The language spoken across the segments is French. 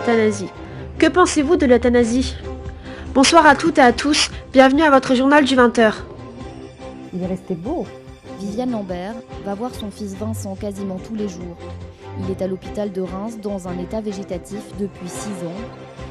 l'euthanasie. Que pensez-vous de l'euthanasie? Bonsoir à toutes et à tous, bienvenue à votre journal du 20h. Il est resté beau. Viviane Lambert va voir son fils Vincent quasiment tous les jours. Il est à l'hôpital de Reims dans un état végétatif depuis 6 ans.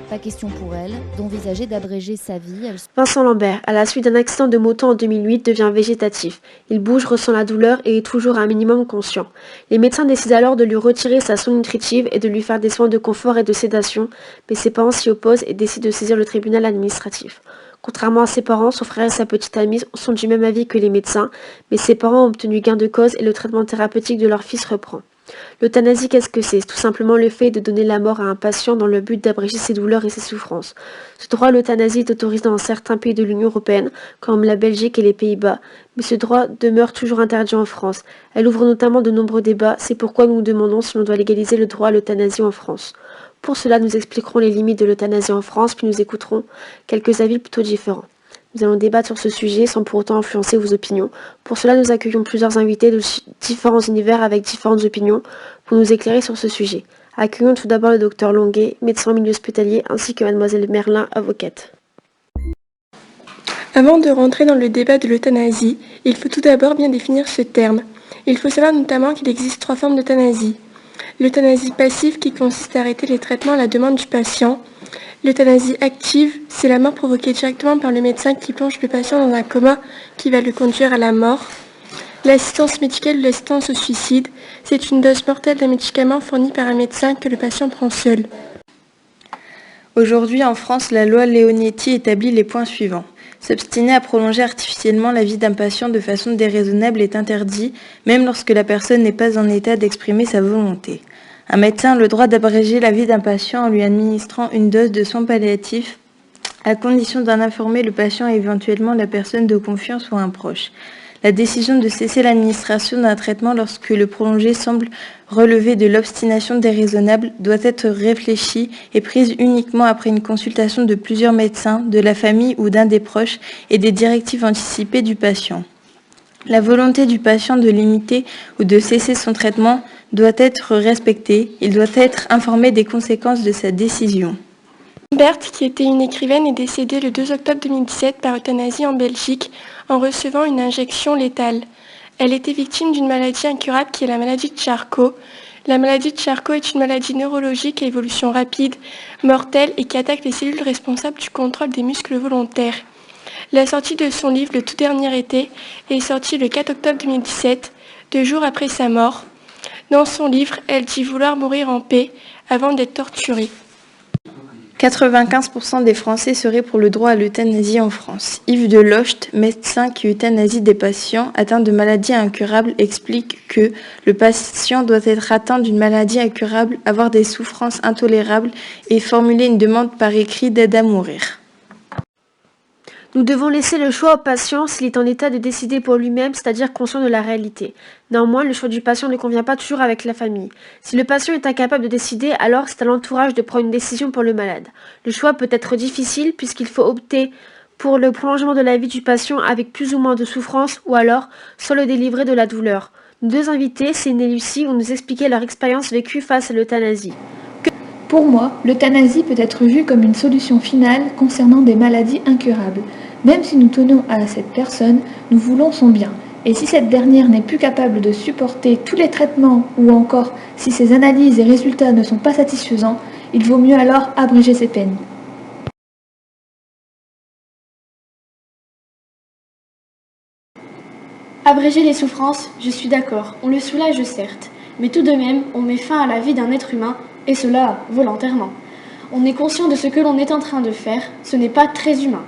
Pas question pour elle d'envisager d'abréger sa vie. Vincent Lambert, à la suite d'un accident de moto en 2008, devient végétatif. Il bouge, ressent la douleur et est toujours un minimum conscient. Les médecins décident alors de lui retirer sa sonde nutritive et de lui faire des soins de confort et de sédation, mais ses parents s'y opposent et décident de saisir le tribunal administratif. Contrairement à ses parents, son frère et sa petite amie sont du même avis que les médecins, mais ses parents ont obtenu gain de cause et le traitement thérapeutique de leur fils reprend. L'euthanasie, qu'est-ce que c'est? Tout simplement le fait de donner la mort à un patient dans le but d'abréger ses douleurs et ses souffrances. Ce droit à l'euthanasie est autorisé dans certains pays de l'Union européenne, comme la Belgique et les Pays-Bas, mais ce droit demeure toujours interdit en France. Elle ouvre notamment de nombreux débats, c'est pourquoi nous nous demandons si l'on doit légaliser le droit à l'euthanasie en France. Pour cela, nous expliquerons les limites de l'euthanasie en France, puis nous écouterons quelques avis plutôt différents. Nous allons débattre sur ce sujet sans pour autant influencer vos opinions. Pour cela, nous accueillons plusieurs invités de différents univers avec différentes opinions pour nous éclairer sur ce sujet. Accueillons tout d'abord le docteur Longuet, médecin en milieu hospitalier, ainsi que mademoiselle Merlin, avocate. Avant de rentrer dans le débat de l'euthanasie, il faut tout d'abord bien définir ce terme. Il faut savoir notamment qu'il existe 3 formes d'euthanasie. L'euthanasie passive qui consiste à arrêter les traitements à la demande du patient. L'euthanasie active, c'est la mort provoquée directement par le médecin qui plonge le patient dans un coma qui va le conduire à la mort. L'assistance médicale ou l'assistance au suicide, c'est une dose mortelle d'un médicament fourni par un médecin que le patient prend seul. Aujourd'hui en France, la loi Leonetti établit les points suivants. S'obstiner à prolonger artificiellement la vie d'un patient de façon déraisonnable est interdit, même lorsque la personne n'est pas en état d'exprimer sa volonté. Un médecin a le droit d'abréger la vie d'un patient en lui administrant une dose de soins palliatifs, à condition d'en informer le patient et éventuellement la personne de confiance ou un proche. La décision de cesser l'administration d'un traitement lorsque le prolongé semble relever de l'obstination déraisonnable doit être réfléchie et prise uniquement après une consultation de plusieurs médecins, de la famille ou d'un des proches et des directives anticipées du patient. La volonté du patient de limiter ou de cesser son traitement doit être respectée. Il doit être informé des conséquences de sa décision. Berthe, qui était une écrivaine, est décédée le 2 octobre 2017 par euthanasie en Belgique en recevant une injection létale. Elle était victime d'une maladie incurable qui est la maladie de Charcot. La maladie de Charcot est une maladie neurologique à évolution rapide, mortelle et qui attaque les cellules responsables du contrôle des muscles volontaires. La sortie de son livre Le tout dernier été est sortie le 4 octobre 2017, 2 jours après sa mort. Dans son livre, elle dit vouloir mourir en paix avant d'être torturée. 95% des Français seraient pour le droit à l'euthanasie en France. Yves Delocht, médecin qui euthanasie des patients atteints de maladies incurables, explique que le patient doit être atteint d'une maladie incurable, avoir des souffrances intolérables et formuler une demande par écrit d'aide à mourir. Nous devons laisser le choix au patient s'il est en état de décider pour lui-même, c'est-à-dire conscient de la réalité. Néanmoins, le choix du patient ne convient pas toujours avec la famille. Si le patient est incapable de décider, alors c'est à l'entourage de prendre une décision pour le malade. Le choix peut être difficile puisqu'il faut opter pour le prolongement de la vie du patient avec plus ou moins de souffrance ou alors soit le délivrer de la douleur. Nos 2 invités, Céline et Lucie, vont nous expliquer leur expérience vécue face à l'euthanasie. Pour moi, l'euthanasie peut être vue comme une solution finale concernant des maladies incurables. Même si nous tenons à cette personne, nous voulons son bien. Et si cette dernière n'est plus capable de supporter tous les traitements ou encore si ses analyses et résultats ne sont pas satisfaisants, il vaut mieux alors abréger ses peines. Abréger les souffrances, je suis d'accord, on le soulage certes, mais tout de même, on met fin à la vie d'un être humain, et cela volontairement. On est conscient de ce que l'on est en train de faire, ce n'est pas très humain.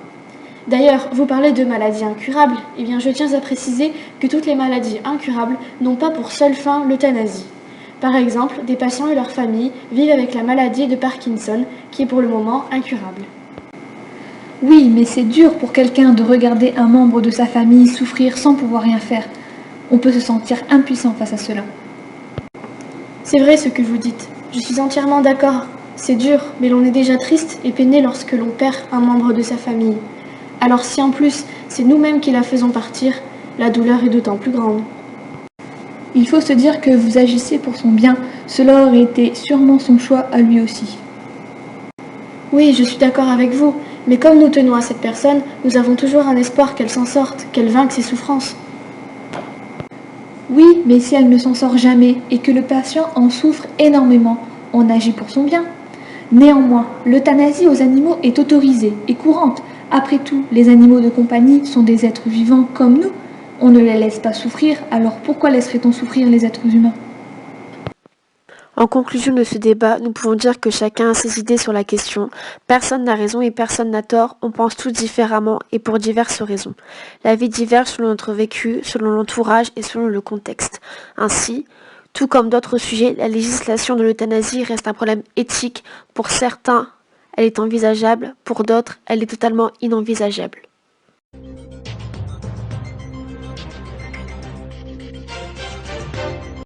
D'ailleurs, vous parlez de maladies incurables, eh bien je tiens à préciser que toutes les maladies incurables n'ont pas pour seule fin l'euthanasie. Par exemple, des patients et leurs familles vivent avec la maladie de Parkinson, qui est pour le moment incurable. Oui, mais c'est dur pour quelqu'un de regarder un membre de sa famille souffrir sans pouvoir rien faire. On peut se sentir impuissant face à cela. C'est vrai ce que vous dites, je suis entièrement d'accord. C'est dur, mais l'on est déjà triste et peiné lorsque l'on perd un membre de sa famille. Alors si en plus c'est nous-mêmes qui la faisons partir, la douleur est d'autant plus grande. Il faut se dire que vous agissez pour son bien, cela aurait été sûrement son choix à lui aussi. Oui, je suis d'accord avec vous, mais comme nous tenons à cette personne, nous avons toujours un espoir qu'elle s'en sorte, qu'elle vainque ses souffrances. Oui, mais si elle ne s'en sort jamais et que le patient en souffre énormément, on agit pour son bien. Néanmoins, l'euthanasie aux animaux est autorisée et courante. Après tout, les animaux de compagnie sont des êtres vivants comme nous. On ne les laisse pas souffrir, alors pourquoi laisserait-on souffrir les êtres humains ? En conclusion de ce débat, nous pouvons dire que chacun a ses idées sur la question. Personne n'a raison et personne n'a tort, on pense tous différemment et pour diverses raisons. La vie diverge selon notre vécu, selon l'entourage et selon le contexte. Ainsi, tout comme d'autres sujets, la législation de l'euthanasie reste un problème éthique. Pour certains, elle est envisageable, pour d'autres, elle est totalement inenvisageable.